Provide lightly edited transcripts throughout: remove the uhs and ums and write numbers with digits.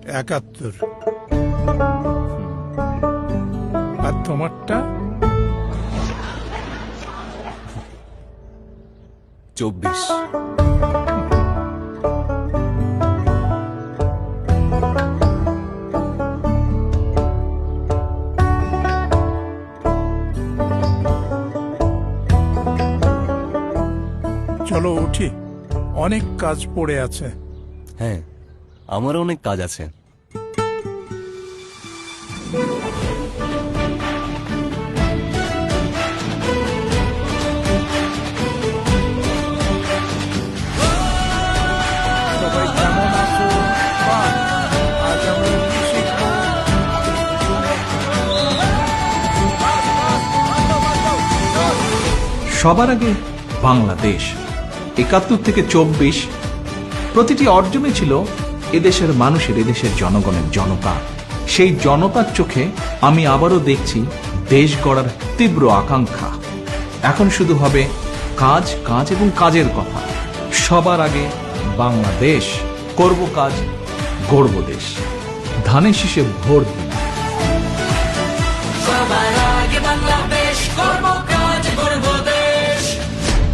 71। আর তোমারটা? 24। চলো উঠি, অনেক কাজ পড়ে আছে। হ্যাঁ, আমারও অনেক কাজ আছে। সবাই কেমন আছো? বাহ, আজ আমরা কি শিখবো? সবার আগে বাংলাদেশ 71 থেকে 24, প্রতিটি অর্জনে ছিল এদেশের মানুষের, এদেশের জনগণের, জনতা। সেই জনতার চোখে আমি আবারও দেখছি দেশ গড়ার তীব্র আকাঙ্ক্ষা। এখন শুধু হবে কাজ, কাজ এবং কাজের কথা। সবার আগে বাংলাদেশ, করব কাজ, গড়ব দেশ। ধানের শীষে ভোট দিন।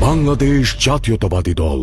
বাংলাদেশ জাতীয়তাবাদী দল।